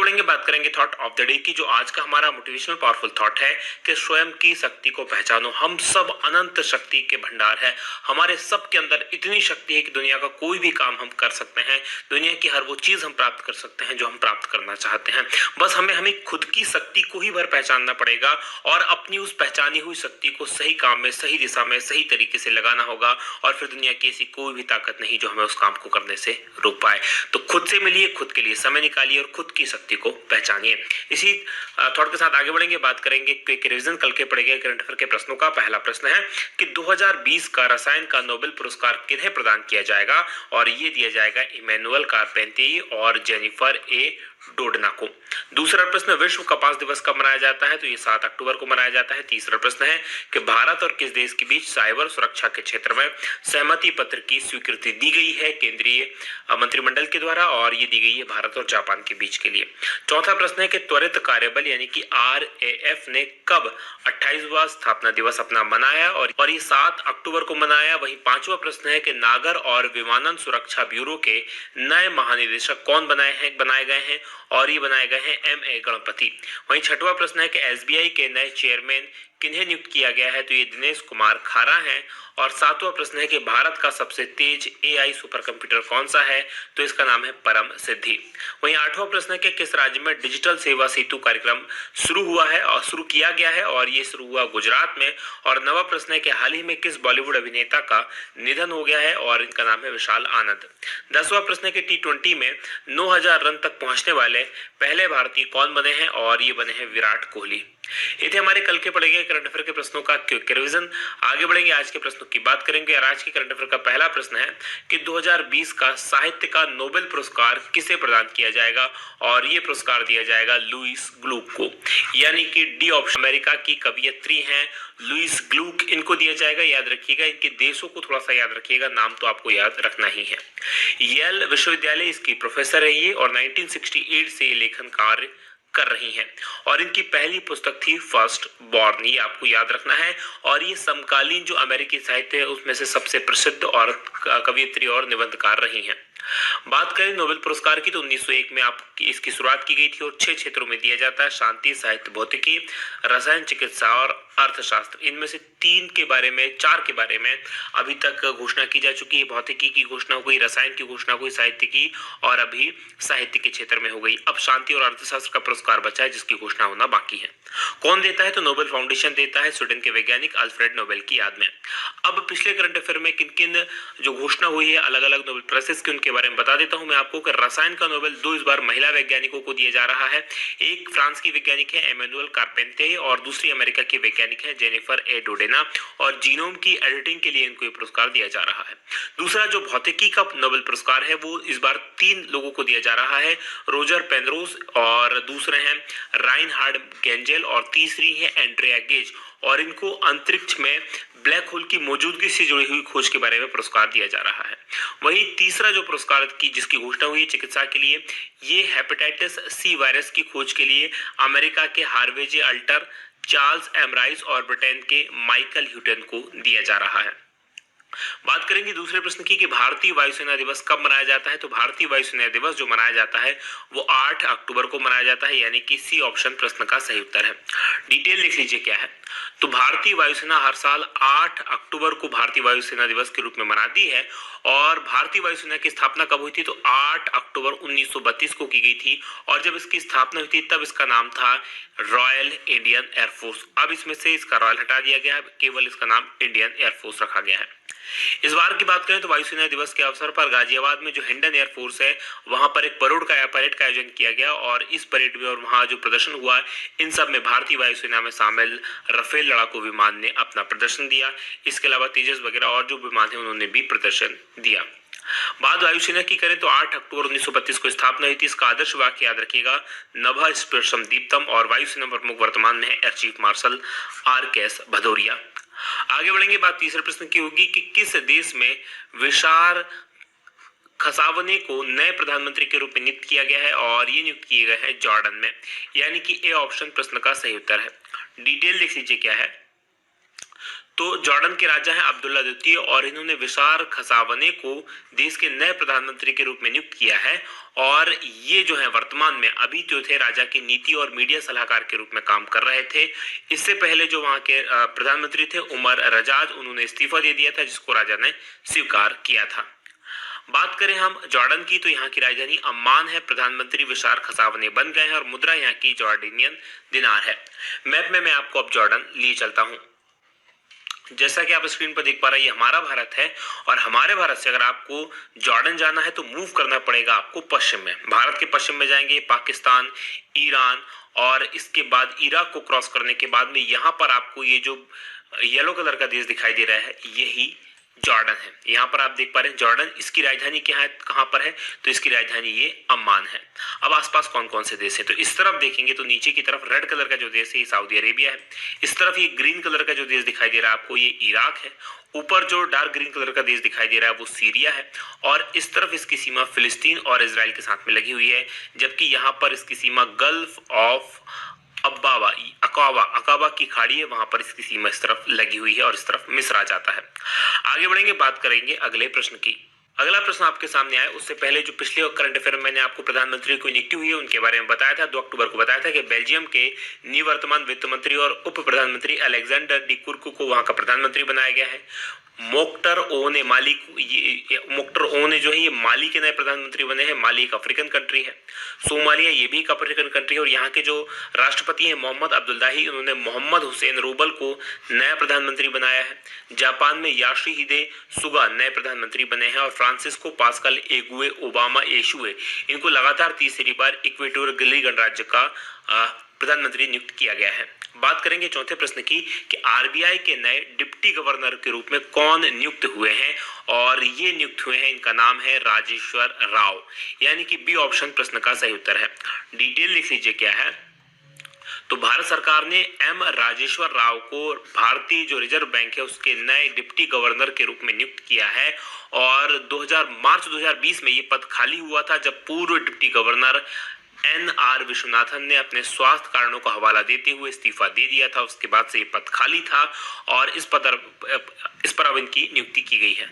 बढ़ेंगे, बात करेंगे थॉट ऑफ द डे की। जो आज का हमारा मोटिवेशनल पावरफुल थॉट है कि स्वयं की शक्ति को पहचानो। हम सब अनंत शक्ति के भंडार है। हमारे सब के अंदर इतनी शक्ति है कि दुनिया का कोई भी काम हम कर सकते हैं, दुनिया की हर वो चीज हम प्राप्त कर सकते हैं जो हम प्राप्त करना चाहते हैं। बस हमें खुद की शक्ति को ही भर पहचानना पड़ेगा और अपनी उस पहचानी हुई शक्ति को सही काम में, सही दिशा में, सही तरीके से लगाना होगा। और फिर दुनिया की ऐसी कोई भी ताकत नहीं जो हमें उस काम को करने से रोक पाए। तो खुद से मिलिए, खुद के लिए समय निकालिए और खुद की शक्ति को पहचानिए। इसी थॉट के साथ आगे बढ़ेंगे, बात करेंगे क्विक रिवीजन कल के पढ़े गए करंट अफेयर के प्रश्नों का। पहला प्रश्न है कि 2020 का रसायन का नोबेल पुरस्कार किन्हें प्रदान किया जाएगा, और ये दिया जाएगा इमैनुअल कारपेंटियर और जेनिफर ए डोडना को। दूसरा प्रश्न, विश्व कपास दिवस कब मनाया जाता है, तो ये 7 अक्टूबर को मनाया जाता है। तीसरा प्रश्न है कि भारत और किस देश के बीच साइबर सुरक्षा के क्षेत्र में सहमति पत्र की स्वीकृति दी गई है केंद्रीय मंत्रिमंडल के द्वारा, और ये दी गई है भारत और जापान के बीच के लिए। चौथा प्रश्न है कि त्वरित कार्यबल यानी कि RAF ने कब 28वां स्थापना दिवस अपना मनाया, और ये 7 अक्टूबर को मनाया। वहीं पांचवा प्रश्न है कि नागर और विमानन सुरक्षा ब्यूरो के नए महानिदेशक कौन बनाए गए हैं, और ये बनाए गए हैं MA गणपति। वहीं छठवां प्रश्न है कि SBI के नए चेयरमैन किन्हें नियुक्त किया गया है, तो ये दिनेश कुमार खारा हैं। और सातवां प्रश्न है कि भारत का सबसे तेज AI सुपर कंप्यूटर कौन सा है, तो इसका नाम है परम सिद्धि। वहीं आठवां प्रश्न है कि किस राज्य में डिजिटल सेवा सेतु कार्यक्रम शुरू हुआ है और शुरू किया गया है, और ये शुरू हुआ गुजरात में। और नवा प्रश्न है कि हाल ही में किस बॉलीवुड अभिनेता का निधन हो गया है, और इनका नाम है विशाल आनंद। 10वां प्रश्न है कि T20 में 9000 रन तक पहुंचने वाले पहले भारतीय कौन बने हैं, और ये बने हैं विराट कोहली। ये थे हमारे कल के पढ़े गए करंट अफेयर के प्रश्नों का क्विक रिवीजन। आगे बढ़ेंगे, आज के प्रश्नों की बात करेंगे। और आज के करंट अफेयर का पहला प्रश्न है कि 2020 का साहित्य का नोबेल पुरस्कार किसे प्रदान किया जाएगा, और ये पुरस्कार दिया जाएगा लुईस ग्लूक को, यानी कि डी ऑप्शन। अमेरिका की कवयित्री हैं लुईस ग्लूक, इनको दिया जाएगा। याद रखिएगा, इनके देशों को थोड़ा सा याद रखिएगा, नाम तो आपको याद रखना ही है। येल विश्वविद्यालय इसकी प्रोफेसर है ये, और 1968 से ये लेखन कार्य कर रही हैं। और इनकी पहली पुस्तक थी फर्स्ट बॉर्न, ये आपको याद रखना है। और ये समकालीन जो अमेरिकी साहित्य है उसमें से सबसे प्रसिद्ध और कवयित्री और निबंधकार रही हैं। बात करें नोबेल पुरस्कार की, तो 1901 में इसकी शुरुआत की गई थी और 6 क्षेत्रों में दिया जाता है: शांति, साहित्य, भौतिकी, रसायन, चिकित्सा और अर्थशास्त्र। इनमें से 4 के बारे में अभी तक घोषणा की जा चुकी है। भौतिकी की घोषणा हो गई, रसायन की घोषणा हो गई, साहित्य की, और अभी साहित्य के क्षेत्र में हो गई। अब शांति और अर्थशास्त्र का पुरस्कार बचा है जिसकी घोषणा होना बाकी है। कौन देता है, तो नोबेल फाउंडेशन देता है, स्वीडन के वैज्ञानिक अल्फ्रेड नोबेल की याद में। अब पिछले करंट अफेयर में किन किन जो घोषणा हुई है अलग अलग नोबेल प्राइजेस की, उनके बारे में बता देता हूं मैं आपको। कि रसायन का नोबेल 2 इस बार महिला वैज्ञानिकों को दिया जा रहा है। एक फ्रांस की वैज्ञानिक है इमैनुअल कारपेंटियर, और दूसरी अमेरिका की वैज्ञानिक है जेनिफर ए डोडेना, और जीनोम की एडिटिंग के लिए इनको ये पुरस्कार दिया जा रहा है। दूसरा जो भौतिकी का नोबेल पुरस्कार है वो इस बार 3 लोगों को दिया जा रहा है, रोजर पेनरोज, और दूसरे हैं राइनहार्ड गेंजेल, और तीसरी है एंड्रिया गेज, और इनको अंतरिक्ष में ब्लैक होल की मौजूदगी से जुड़ी हुई खोज के बारे में पुरस्कार दिया जा रहा है। वहीं तीसरा जो पुरस्कार की जिसकी घोषणा हुई है चिकित्सा के लिए, ये हेपेटाइटिस C वायरस की खोज के लिए अमेरिका के हार्वे जे अल्टर, चार्ल्स एम राइस और ब्रिटेन के माइकल ह्यूटन को दिया जा रहा है। बात करेंगे दूसरे प्रश्न की कि भारतीय वायुसेना दिवस कब मनाया जाता है, तो भारतीय वायुसेना दिवस जो मनाया जाता है वो 8 अक्टूबर को मनाया जाता है, यानी कि C ऑप्शन प्रश्न का सही उत्तर है। डिटेल लिख लीजिए क्या है, तो भारतीय वायुसेना हर साल 8 अक्टूबर को भारतीय वायुसेना दिवस के रूप में मनाती है। और भारतीय वायुसेना की स्थापना कब हुई थी, तो 8 अक्टूबर 1932 को की गई थी, और जब इसकी स्थापना हुई थी तब इसका नाम था रॉयल इंडियन एयरफोर्स। अब इसमें से इसका रॉयल हटा दिया गया है, केवल इसका नाम इंडियन एयरफोर्स रखा गया है। इस बार की बात करें तो वायुसेना दिवस के अवसर पर गाजियाबाद में जो हिंडन एयरफोर्स है वहां पर एक परेड का आयोजन किया गया, और इस परेड में और वहां जो प्रदर्शन हुआ इन सब में भारतीय वायुसेना में शामिल राफेल लड़ाकू विमान ने अपना प्रदर्शन दिया। इसके अलावा तेजस वगैरह और जो विमान है उन्होंने भी प्रदर्शन दिया। बाद वायुसेना की करें तो 8 अक्टूबर 1932 को स्थापना हुई थी। इसका आदर्श वाक्य याद रखिएगा, नभः स्पृशम दीप्तम, और वायुसेना प्रमुख वर्तमान में है air chief marshal RKS Bhadauria. आगे बढ़ेंगे, बात तीसरे प्रश्न की होगी कि किस देश में विशार खसावने को नए प्रधानमंत्री के रूप में नियुक्त किया गया है, और ये नियुक्त किए गए हैं जॉर्डन में, यानी कि A ऑप्शन प्रश्न का सही उत्तर है। डिटेल लिख लीजिए क्या है, तो जॉर्डन के राजा हैं अब्दुल्ला द्वितीय और इन्होंने विशार खसावने को देश के नए प्रधानमंत्री के रूप में नियुक्त किया है। और ये जो है वर्तमान में अभी जो थे राजा की नीति और मीडिया सलाहकार के रूप में काम कर रहे थे। इससे पहले जो वहां के प्रधानमंत्री थे उमर रजाज, उन्होंने इस्तीफा दे दिया था जिसको राजा ने स्वीकार किया था। बात करें हम जॉर्डन की तो यहाँ की राजधानी अम्मान है। प्रधानमंत्री विशार खसावने बन गए हैं और मुद्रा यहाँ की जॉर्डेनियन दिनार है। मैप में मैं आपको अब जॉर्डन लिए चलता हूँ। जैसा कि आप स्क्रीन पर देख पा रहे हैं ये हमारा भारत है और हमारे भारत से अगर आपको जॉर्डन जाना है तो मूव करना पड़ेगा आपको पश्चिम में। भारत के पश्चिम में जाएंगे पाकिस्तान, ईरान और इसके बाद इराक को क्रॉस करने के बाद में यहाँ पर आपको ये जो येलो कलर का देश दिखाई दे रहा है यही जॉर्डन है। यहाँ पर आप देख पा रहे हैं जॉर्डन, इसकी राजधानी क्या है, कहाँ पर है, तो इसकी राजधानी ये अम्मान है। अब आसपास कौन कौन से देश है तो इस तरफ देखेंगे तो नीचे की तरफ रेड कलर का जो देश है ये सऊदी अरेबिया है। इस तरफ ये ग्रीन कलर का जो देश दिखाई दे रहा है आपको ये इराक है। ऊपर जो डार्क ग्रीन कलर का देश दिखाई दे रहा है वो सीरिया है और इस तरफ इसकी सीमा फिलिस्तीन और इजराइल के साथ में लगी हुई है। जबकि यहाँ पर इसकी सीमा गल्फ ऑफ अकाबा की खाड़ी है, वहां पर इसकी सीमा इस तरफ लगी हुई है और इस तरफ मिस्र आ जाता है। आगे बढ़ेंगे, बात करेंगे अगले प्रश्न की। अगला प्रश्न आपके सामने आया उससे पहले जो पिछले करंट अफेयर में मैंने आपको प्रधानमंत्री को नियुक्ति हुई है उनके बारे में बताया था। 2 अक्टूबर को बताया था कि बेल्जियम के निवर्तमान वित्त मंत्री और उप प्रधानमंत्री अलेक्जेंडर डी कुर्कु को वहां का प्रधानमंत्री बनाया गया है। मोख्तर ओने जो है ये माली के नए प्रधानमंत्री बने हैं। माली एक अफ्रीकन कंट्री है। सोमालिया ये भी एक अफ्रीकन कंट्री है और यहाँ के जो राष्ट्रपति हैं मोहम्मद अब्दुल्लाही, उन्होंने मोहम्मद हुसैन रूबल को नया प्रधानमंत्री बनाया है। जापान में याशीहिदे सुगा नए प्रधानमंत्री बने हैं और फ्रांसिस्को पास्कल एगुए ओबामा एशुए इनको लगातार तीसरी बार इक्वेटोरियल गिनी गणराज्य का प्रधानमंत्री नियुक्त किया गया है। बात करेंगे चौथे प्रश्न की कि आरबीआई के नए डिप्टी गवर्नर के रूप में कौन नियुक्त हुए हैं और ये नियुक्त हुए हैं, इनका नाम है राजेश्वर राव, यानी कि बी ऑप्शन प्रश्न का सही उत्तर है। डिटेल लिख लीजिए क्या है। तो भारत सरकार ने एम राजेश्वर राव को भारतीय जो रिजर्व बैंक है उसके नए डिप्टी गवर्नर के रूप में नियुक्त किया है और मार्च 2020 में ये पद खाली हुआ था जब पूर्व डिप्टी गवर्नर NR विश्वनाथन ने अपने स्वास्थ्य कारणों का हवाला देते हुए इस्तीफा दे दिया था। उसके बाद से ये पद खाली था और इस पर अब इनकी नियुक्ति की गई है।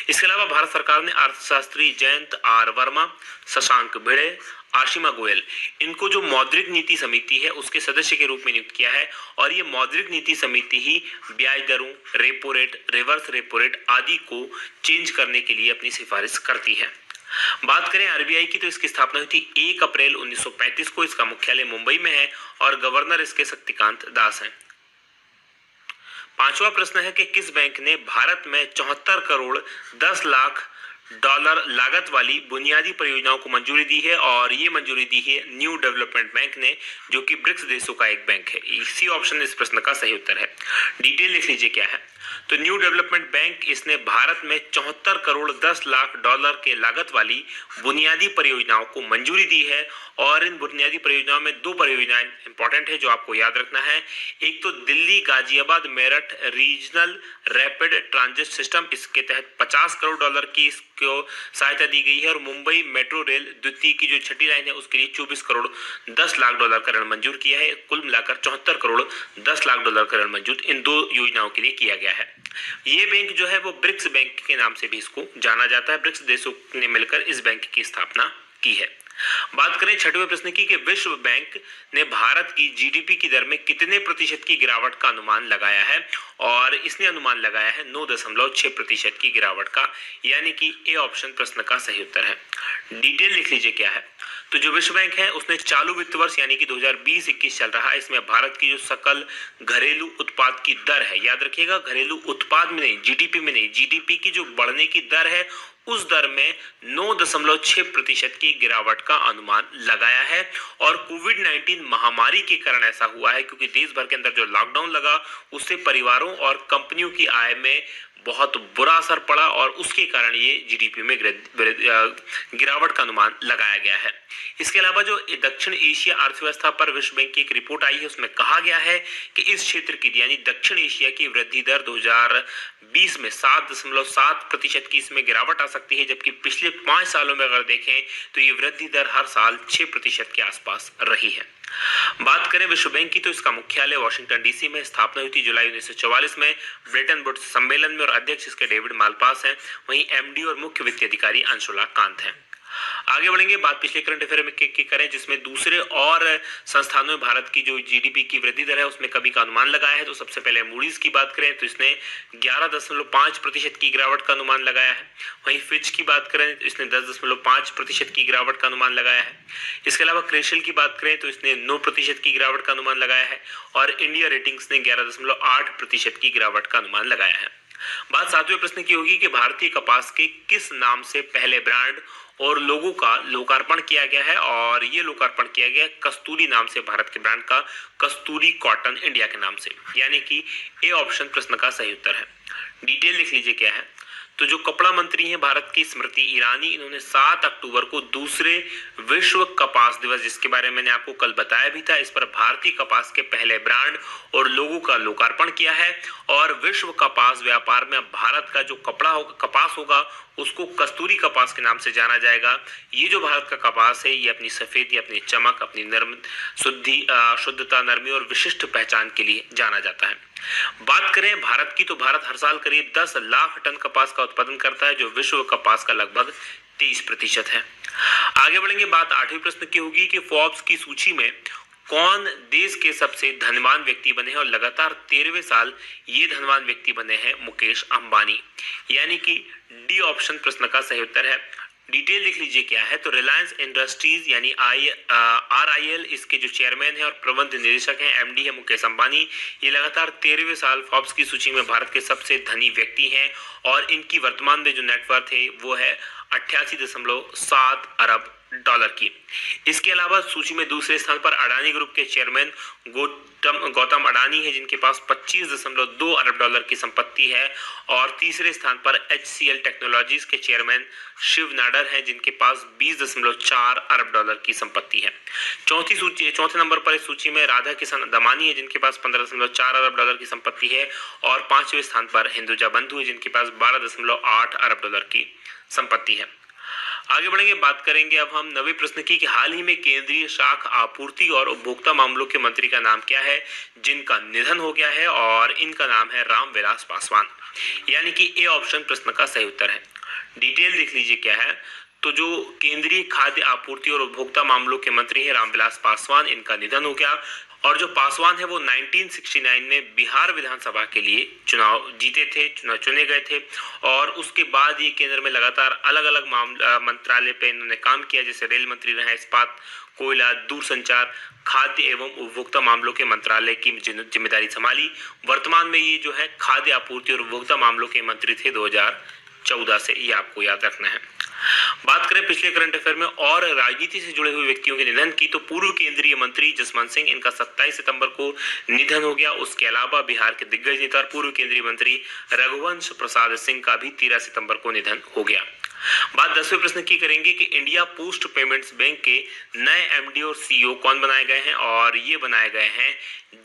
इसके अलावा भारत सरकार ने अर्थशास्त्री जयंत R वर्मा, शशांक भिड़े, आशिमा गोयल इनको जो मौद्रिक नीति समिति है उसके सदस्य के रूप में नियुक्त किया है और ये मौद्रिक नीति समिति ही ब्याज दरों, repo rate, reverse repo rate आदि को चेंज करने के लिए अपनी सिफारिश करती है। बात करें आरबीआई की तो इसकी स्थापना हुई थी 1 अप्रैल 1935 को। इसका मुख्यालय मुंबई में है और गवर्नर इसके शक्तिकांत दास हैं। पांचवा प्रश्न है कि किस बैंक ने भारत में 74 करोड़ 10 लाख डॉलर लागत वाली बुनियादी परियोजनाओं को मंजूरी दी है और ये मंजूरी दी है न्यू डेवलपमेंट बैंक ने, जो कि ब्रिक्स देशों का एक बैंक है। इसी ऑप्शन इस प्रश्न का सही उत्तर है। डिटेल लिख लीजिए क्या है। तो न्यू डेवलपमेंट बैंक इसने भारत में 74 करोड़ 10 लाख डॉलर के लागत वाली बुनियादी परियोजनाओं को मंजूरी दी है और इन बुनियादी परियोजनाओं में 2 परियोजनाएं इंपॉर्टेंट है जो आपको याद रखना है। एक तो Delhi Ghaziabad Meerut regional rapid transit system, इसके तहत 50 करोड़ डॉलर की इसको सहायता दी गई है और मुंबई मेट्रो रेल द्वितीय की जो छठी लाइन है उसके लिए 24 करोड़ 10 लाख डॉलर का ऋण मंजूर किया है। कुल मिलाकर 74 करोड़ 10 लाख डॉलर का ऋण मंजूर इन 2 योजनाओं के लिए किया गया है। ये बैंक जो है वो ब्रिक्स बैंक के नाम से भी इसको जाना जाता है। ब्रिक्स देशों ने मिलकर इस बैंक की स्थापना की है। बात करें छठवें प्रश्न की कि विश्व बैंक ने भारत की जीडीपी की दर में कितने प्रतिशत की गिरावट का अनुमान लगाया है और इसने अनुमान लगाया है 9.6% की गिरावट का, यानी कि ए ऑप्शन प्रश्न का सही उत्तर है। डिटेल लिख लीजिए क्या है। तो जो विश्व बैंक है उसने चालू वित्त वर्ष यानी कि 2020-21 चल रहा है, इसमें भारत की जो सकल घरेलू उत्पाद की दर है, याद रखिएगा घरेलू उत्पाद में नहीं, जीडीपी में नहीं, जीडीपी की जो बढ़ने की दर है उस दर में 9.6% की गिरावट का अनुमान लगाया है। और कोविड-19 महामारी के कारण ऐसा हुआ है क्योंकि देश भर के अंदर जो लॉकडाउन लगा उससे परिवारों और कंपनियों की आय में बहुत बुरा असर पड़ा और उसके कारण ये जीडीपी में गिरावट का अनुमान लगाया गया है। इसके अलावा जो दक्षिण एशिया अर्थव्यवस्था पर विश्व बैंक की एक रिपोर्ट आई है उसमें कहा गया है कि इस क्षेत्र की यानी दक्षिण एशिया की वृद्धि दर 2020 में 7.7% की इसमें गिरावट आ सकती है, जबकि पिछले 5 सालों में अगर देखें तो ये वृद्धि दर हर साल 6% के आसपास रही है। बात करें विश्व बैंक की तो इसका मुख्यालय वॉशिंगटन डीसी में, स्थापना हुई थी जुलाई 1944 में ब्रेटन वुड्स सम्मेलन में और अध्यक्ष इसके डेविड मालपास हैं। वहीं एमडी और मुख्य वित्तीय अधिकारी अंशुला कांत हैं। आगे बढ़ेंगे, बात पिछले करंट अफेयर में की करें जिसमें दूसरे और संस्थानों में भारत की जो जीडीपी की वृद्धि दर है उसमें कभी का अनुमान लगाया है। तो सबसे पहले मूडीज की बात करें तो इसने 11.5% की गिरावट का अनुमान लगाया है। वहीं फिच की बात करें तो इसने 10.5% की गिरावट का अनुमान लगाया है। इसके अलावा क्रिसिल की बात करें तो इसने 9% की गिरावट का अनुमान लगाया है और इंडिया रेटिंग्स ने 11.8% की गिरावट का अनुमान लगाया है। बात 7वें प्रश्न की होगी कि भारतीय कपास के किस नाम से पहले ब्रांड और लोगों का लोकार्पण किया गया है, और ये लोकार्पण किया गया कस्तूरी नाम से, भारत के ब्रांड का कस्तूरी कॉटन इंडिया के नाम से, यानी कि ए ऑप्शन प्रश्न का सही उत्तर है। डिटेल लिख लीजिए क्या है। तो जो कपड़ा मंत्री हैं भारत की स्मृति ईरानी, इन्होंने 7 अक्टूबर को दूसरे विश्व कपास दिवस, जिसके बारे में मैंने आपको कल बताया भी था, इस पर भारतीय कपास के पहले ब्रांड और लोगों का लोकार्पण किया है। और विश्व कपास व्यापार में भारत का जो कपड़ा होगा, कपास होगा, उसको कस्तूरी कपास के नाम से जाना जाएगा। ये जो भारत का कपास है ये अपनी सफेदी, अपनी चमक, अपनी नर्म शुद्धता, नरमी और विशिष्ट पहचान के लिए जाना जाता है। बात करें भारत की तो भारत हर साल करीब 10 लाख टन कपास का उत्पादन करता है, जो विश्व कपास का लगभग 23% है। आगे बढ़ेंगे, बात 8वें प्रश्न की होगी कि फोर्ब्स की सूची में कौन देश के सबसे धनवान व्यक्ति बने हैं, और लगातार 13वें साल ये धनवान व्यक्ति बने हैं मुकेश अंबानी, यानी कि डी ऑप्शन प्रश्न का सही उत्तर है। डिटेल लिख लीजिए क्या है। तो रिलायंस इंडस्ट्रीज यानी RIL, इसके जो चेयरमैन है और प्रबंध निदेशक हैं, MD है मुकेश अंबानी, ये लगातार 13वें साल फोर्ब्स की सूची में भारत के सबसे धनी व्यक्ति हैं और इनकी वर्तमान में जो नेटवर्थ है वो है 88.7 अरब डॉलर की। इसके अलावा सूची में दूसरे स्थान पर अडानी ग्रुप के चेयरमैन गौतम अडानी है, जिनके पास 25.2 अरब डॉलर की संपत्ति है। और तीसरे स्थान पर HCL टेक्नोलॉजीज के चेयरमैन शिव नाडर हैं, जिनके पास 20.4 अरब डॉलर की संपत्ति है। चौथे नंबर पर इस सूची में राधा किशन दमानी है, जिनके पास 15.4 अरब डॉलर की संपत्ति है। और 5वें स्थान पर हिंदुजा बंधु है, जिनके पास 12.8 अरब डॉलर की संपत्ति है। आगे बढ़ेंगे, बात करेंगे अब हम 9वें प्रश्न की कि हाल ही में केंद्रीय शाख आपूर्ति और उपभोक्ता मामलों के मंत्री का नाम क्या है जिनका निधन हो गया है, और इनका नाम है रामविलास पासवान, यानी कि ए ऑप्शन प्रश्न का सही उत्तर है। डिटेल देख लीजिए क्या है। तो जो केंद्रीय खाद्य आपूर्ति और उपभोक्ता मामलों के मंत्री हैं रामविलास पासवान, इनका निधन हो गया। और जो पासवान है वो 1969 में बिहार विधानसभा के लिए चुनाव जीते थे, चुने गए थे। और उसके बाद ये केंद्र में लगातार अलग अलग मंत्रालय पे इन्होंने काम किया, जैसे रेल मंत्री रहे, इस्पात, कोयला, दूरसंचार, खाद्य एवं उपभोक्ता मामलों के मंत्रालय की जिम्मेदारी संभाली। वर्तमान में ये जो है खाद्य आपूर्ति और उपभोक्ता मामलों के मंत्री थे 2014 से, ये आपको याद रखना है। बात करें पिछले करंट अफेयर में और राजनीति से जुड़े हुए व्यक्तियों के निधन की, तो पूर्व केंद्रीय मंत्री जसवंत सिंह, इनका 27 सितंबर को निधन हो गया। उसके अलावा बिहार के दिग्गज नेता पूर्व केंद्रीय मंत्री रघुवंश प्रसाद सिंह का भी 13 सितंबर को निधन हो गया। बात 10वें प्रश्न की करेंगे कि इंडिया पोस्ट पेमेंट्स बैंक के नए MD और CEO कौन बनाए गए हैं, और ये बनाए गए हैं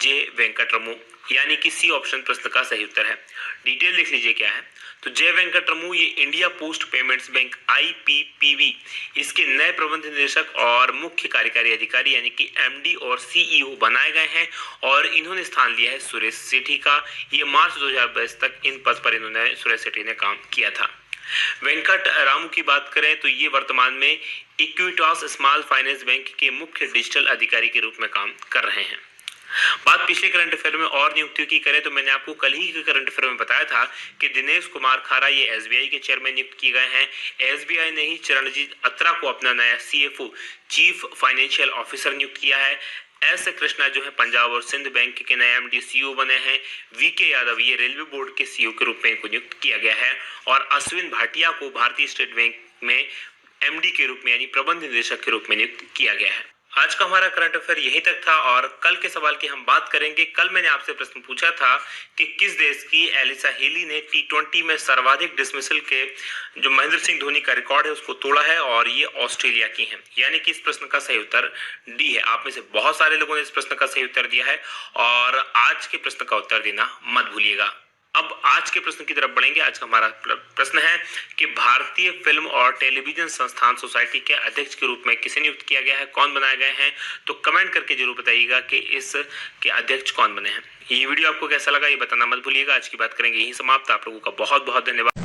जे वेंकटरमू, यानी कि सी ऑप्शन प्रश्न का सही उत्तर है। डिटेल लिख लीजिए क्या है। तो जय वेंकटरमू ये India post payments bank IPPB, इसके नए प्रबंध निदेशक और मुख्य कार्यकारी अधिकारी यानी कि MD और CEO बनाए गए हैं, और इन्होंने स्थान लिया है सुरेश सेठी का। ये मार्च 2022 तक इन पद पर इन्होंने, सुरेश सेठी ने काम किया था। वेंकट रामू की बात करें तो ये वर्तमान में इक्विटास स्मॉल फाइनेंस बैंक के मुख्य डिजिटल अधिकारी के रूप में काम कर रहे हैं। बात पिछले करंट अफेयर में और नियुक्तियों की करें तो मैंने आपको कल ही के करंट अफेयर में बताया था कि दिनेश कुमार खारा ये SBI के चेयरमैन नियुक्त किए गए हैं। SBI ने ही चरणजीत अत्रा को अपना नया CFO चीफ फाइनेंशियल ऑफिसर नियुक्त किया है। S कृष्णा जो है पंजाब और सिंध बैंक के नए MD CEO बने हैं। VK यादव ये रेलवे बोर्ड के CEO के रूप में इनको नियुक्त किया गया है। और अश्विन भाटिया को भारतीय स्टेट बैंक में MD के रूप में यानी प्रबंध निदेशक के रूप में नियुक्त किया गया है। आज का हमारा करंट अफेयर यहीं तक था और कल के सवाल की हम बात करेंगे। कल मैंने आपसे प्रश्न पूछा था कि किस देश की एलिसा हेली ने टी20 में सर्वाधिक डिसमिसल के जो महेंद्र सिंह धोनी का रिकॉर्ड है उसको तोड़ा है, और ये ऑस्ट्रेलिया की है। यानी कि इस प्रश्न का सही उत्तर डी है। आप में से बहुत सारे लोगों ने इस प्रश्न का सही उत्तर दिया है और आज के प्रश्न का उत्तर देना मत भूलिएगा। अब आज के प्रश्न की तरफ बढ़ेंगे। आज का हमारा प्रश्न है कि भारतीय फिल्म और टेलीविजन संस्थान सोसाइटी के अध्यक्ष के रूप में किसे नियुक्त किया गया है, कौन बनाए गए हैं। तो कमेंट करके जरूर बताइएगा कि इस के अध्यक्ष कौन बने हैं। ये वीडियो आपको कैसा लगा ये बताना मत भूलिएगा। आज की बात करेंगे यही समाप्त। आप लोगों का बहुत बहुत धन्यवाद।